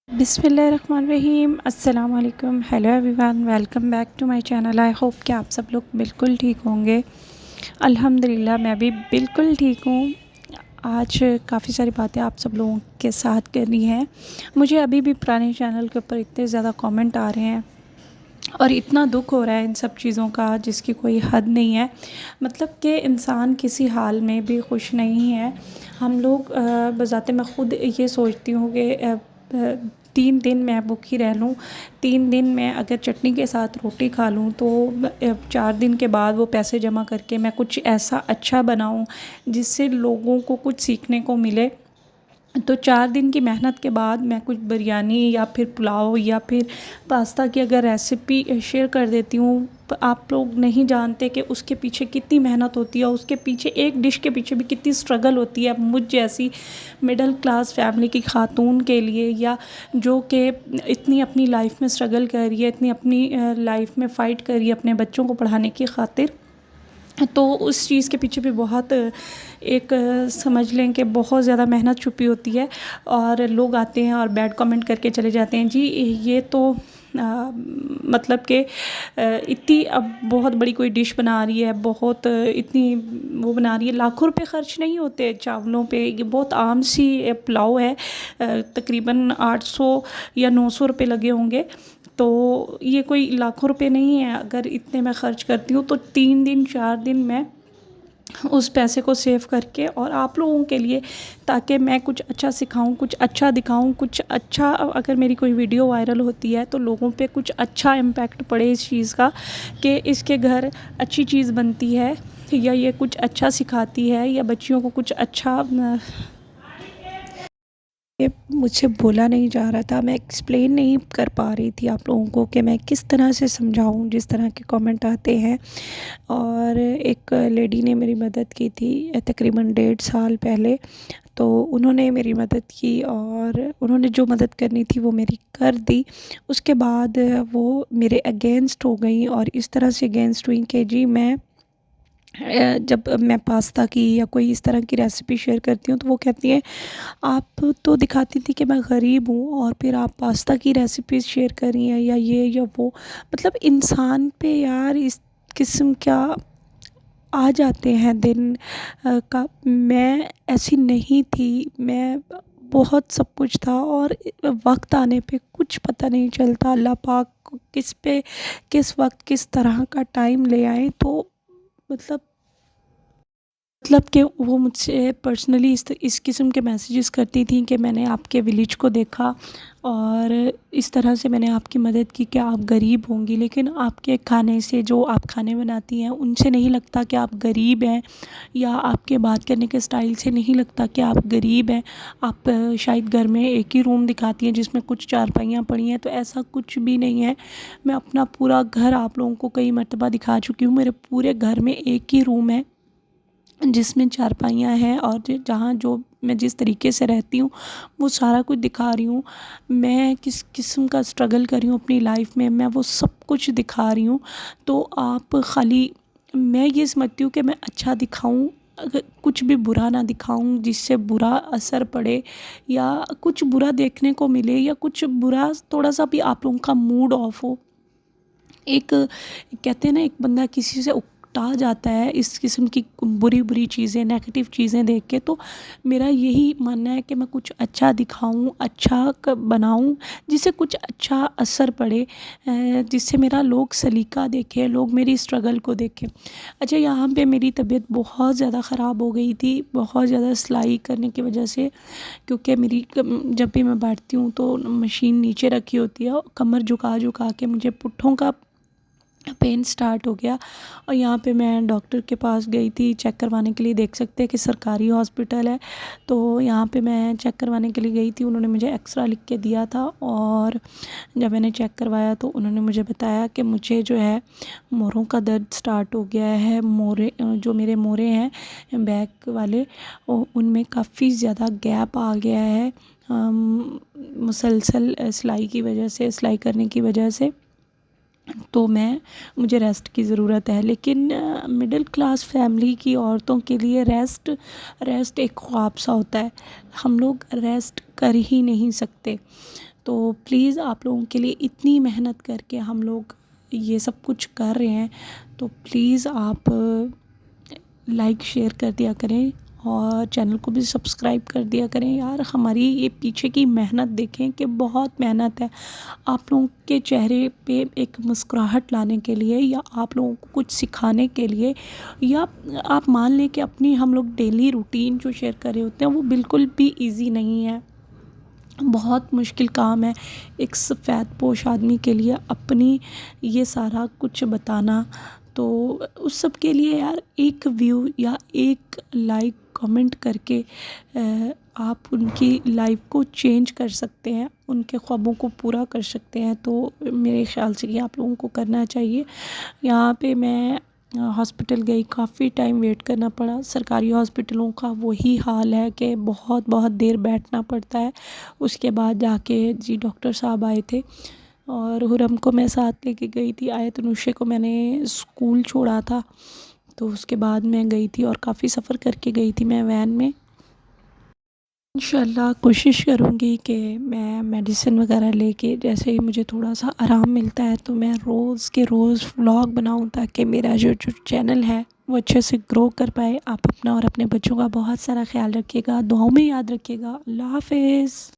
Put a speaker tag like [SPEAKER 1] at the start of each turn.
[SPEAKER 1] बिस्मिल्लाहिर्रहमानिर्रहीम अस्सलाम वालेकुम। Hello everyone, welcome back to my channel. I hope कि आप सब लोग बिल्कुल ठीक होंगे। अल्हम्दुलिल्लाह मैं भी बिल्कुल ठीक हूँ। आज काफ़ी सारी बातें आप सब लोगों के साथ करनी है। मुझे अभी भी पुराने चैनल के ऊपर इतने ज़्यादा कमेंट आ रहे हैं और इतना दुख हो रहा है इन सब चीज़ों का जिसकी कोई हद नहीं है। मतलब कि इंसान किसी हाल में भी खुश नहीं है। हम लोग बज़ाते मैं ख़ुद ये सोचती हूँ कि 3 दिन मैं भूखी रह लूँ, 3 दिन मैं अगर चटनी के साथ रोटी खा लूँ तो 4 दिन के बाद वो पैसे जमा करके मैं कुछ ऐसा अच्छा बनाऊँ जिससे लोगों को कुछ सीखने को मिले। तो 4 दिन की मेहनत के बाद मैं कुछ बिरयानी या फिर पुलाव या फिर पास्ता की अगर रेसिपी शेयर कर देती हूँ, आप लोग नहीं जानते कि उसके पीछे कितनी मेहनत होती है, उसके पीछे एक डिश के पीछे भी कितनी स्ट्रगल होती है मुझ जैसी मिडिल क्लास फैमिली की खातून के लिए, या जो कि इतनी अपनी लाइफ में स्ट्रगल कर रही है, इतनी अपनी लाइफ में फ़ाइट कर रही है अपने बच्चों को पढ़ाने की खातिर। तो उस चीज़ के पीछे भी बहुत एक समझ लें कि बहुत ज़्यादा मेहनत छुपी होती है। और लोग आते हैं और बैड कमेंट करके चले जाते हैं, जी ये तो मतलब कि इतनी अब बहुत बड़ी कोई डिश बना रही है, बहुत इतनी वो बना रही है, लाखों रुपए खर्च नहीं होते चावलों पे, ये बहुत आम सी पुलाव है, तकरीबन 800 या 900 रुपये लगे होंगे। तो ये कोई लाखों रुपए नहीं है। अगर इतने मैं ख़र्च करती हूँ तो 3 दिन 4 दिन मैं उस पैसे को सेव करके और आप लोगों के लिए, ताकि मैं कुछ अच्छा सिखाऊं, कुछ अच्छा दिखाऊं, कुछ अच्छा, अगर मेरी कोई वीडियो वायरल होती है तो लोगों पे कुछ अच्छा इम्पैक्ट पड़े इस चीज़ का कि इसके घर अच्छी चीज़ बनती है, या ये कुछ अच्छा सिखाती है, या बच्चियों को कुछ अच्छा ये मुझसे बोला नहीं जा रहा था, मैं एक्सप्लेन नहीं कर पा रही थी आप लोगों को कि मैं किस तरह से समझाऊं जिस तरह के कमेंट आते हैं। और एक लेडी ने मेरी मदद की थी तकरीबन 1.5 साल पहले। तो उन्होंने मेरी मदद की और उन्होंने जो मदद करनी थी वो मेरी कर दी। उसके बाद वो मेरे अगेंस्ट हो गई और इस तरह से अगेंस्ट हुई कि जी मैं जब मैं पास्ता की या कोई इस तरह की रेसिपी शेयर करती हूँ तो वो कहती है, आप तो दिखाती थी कि मैं गरीब हूँ और फिर आप पास्ता की रेसिपीज़ शेयर कर रही हैं, या ये या वो। मतलब इंसान पे यार इस किस्म का आ जाते हैं दिन का। मैं ऐसी नहीं थी, मैं बहुत सब कुछ था और वक्त आने पे कुछ पता नहीं चलता। अल्लाह पाक किस पे किस वक्त किस तरह का टाइम ले आए। तो मतलब कि वो मुझसे पर्सनली इस किस्म के मैसेजेस करती थी कि मैंने आपके विलेज को देखा और इस तरह से मैंने आपकी मदद की कि आप गरीब होंगी, लेकिन आपके खाने से, जो आप खाने बनाती हैं उनसे नहीं लगता कि आप गरीब हैं, या आपके बात करने के स्टाइल से नहीं लगता कि आप गरीब हैं। आप शायद घर में एक ही रूम दिखाती हैं जिसमें कुछ चारपाइयाँ पड़ी हैं, तो ऐसा कुछ भी नहीं है। मैं अपना पूरा घर आप लोगों को कई मर्तबा दिखा चुकी हूँ। मेरे पूरे घर में एक ही रूम है जिसमें चारपाइयाँ हैं और जहाँ जो मैं जिस तरीके से रहती हूँ वो सारा कुछ दिखा रही हूँ। मैं किस किस्म का स्ट्रगल कर रही हूँ अपनी लाइफ में, मैं वो सब कुछ दिखा रही हूँ। तो आप खाली, मैं ये समझती हूँ कि मैं अच्छा दिखाऊँ, अगर कुछ भी बुरा ना दिखाऊँ जिससे बुरा असर पड़े या कुछ बुरा देखने को मिले, या कुछ बुरा थोड़ा सा भी आप लोगों का मूड ऑफ हो। एक कहते हैं ना, एक बंदा किसी से उकता जाता है इस किस्म की बुरी बुरी चीज़ें, नेगेटिव चीज़ें देख के। तो मेरा यही मानना है कि मैं कुछ अच्छा दिखाऊं, अच्छा बनाऊं जिससे कुछ अच्छा असर पड़े, जिससे मेरा लोग सलीका देखें, लोग मेरी स्ट्रगल को देखें। अच्छा, यहाँ पे मेरी तबीयत बहुत ज़्यादा ख़राब हो गई थी, बहुत ज़्यादा सिलाई करने की वजह से, क्योंकि मेरी जब भी मैं बैठती हूँ तो मशीन नीचे रखी होती है और कमर झुका झुका के मुझे पुट्ठों का पेन स्टार्ट हो गया। और यहाँ पे मैं डॉक्टर के पास गई थी चेक करवाने के लिए। देख सकते हैं कि सरकारी हॉस्पिटल है, तो यहाँ पे मैं चेक करवाने के लिए गई थी। उन्होंने मुझे एक्सरा लिख के दिया था और जब मैंने चेक करवाया तो उन्होंने मुझे बताया कि मुझे जो है मोरों का दर्द स्टार्ट हो गया है। मोरे, जो मेरे मोरे हैं बैक वाले, उनमें काफ़ी ज़्यादा गैप आ गया है मुसलसल सिलाई की वजह से, सिलाई करने की वजह से। तो मुझे रेस्ट की ज़रूरत है। लेकिन मिडिल क्लास फैमिली की औरतों के लिए रेस्ट एक ख्वाब सा होता है। हम लोग रेस्ट कर ही नहीं सकते। तो प्लीज़ आप लोगों के लिए इतनी मेहनत करके हम लोग ये सब कुछ कर रहे हैं, तो प्लीज़ आप लाइक शेयर कर दिया करें और चैनल को भी सब्सक्राइब कर दिया करें यार। हमारी ये पीछे की मेहनत देखें कि बहुत मेहनत है आप लोगों के चेहरे पे एक मुस्कुराहट लाने के लिए, या आप लोगों को कुछ सिखाने के लिए, या आप मान लें कि अपनी हम लोग डेली रूटीन जो शेयर कर रहे होते हैं वो बिल्कुल भी इजी नहीं है, बहुत मुश्किल काम है एक सफ़ेद पोश आदमी के लिए अपनी ये सारा कुछ बताना। तो उस सब के लिए यार एक व्यू या एक लाइक कमेंट करके आप उनकी लाइफ को चेंज कर सकते हैं, उनके ख्वाबों को पूरा कर सकते हैं। तो मेरे ख़्याल से ये आप लोगों को करना चाहिए। यहाँ पे मैं हॉस्पिटल गई, काफ़ी टाइम वेट करना पड़ा। सरकारी हॉस्पिटलों का वही हाल है कि बहुत बहुत देर बैठना पड़ता है। उसके बाद जाके जी डॉक्टर साहब आए थे और हुरम को मैं साथ लेके गई थी। आयत नुशे को मैंने स्कूल छोड़ा था, तो उसके बाद मैं गई थी और काफ़ी सफ़र करके गई थी मैं वैन में। इंशाल्लाह कोशिश करूँगी कि मैं मेडिसिन वगैरह लेके जैसे ही मुझे थोड़ा सा आराम मिलता है तो मैं रोज़ के रोज़ व्लॉग बनाऊँ, ताकि मेरा जो चैनल है वो अच्छे से ग्रो कर पाए। आप अपना और अपने बच्चों का बहुत सारा ख्याल रखिएगा, दुआओं में याद रखिएगा। अल्लाह हाफ़िज़।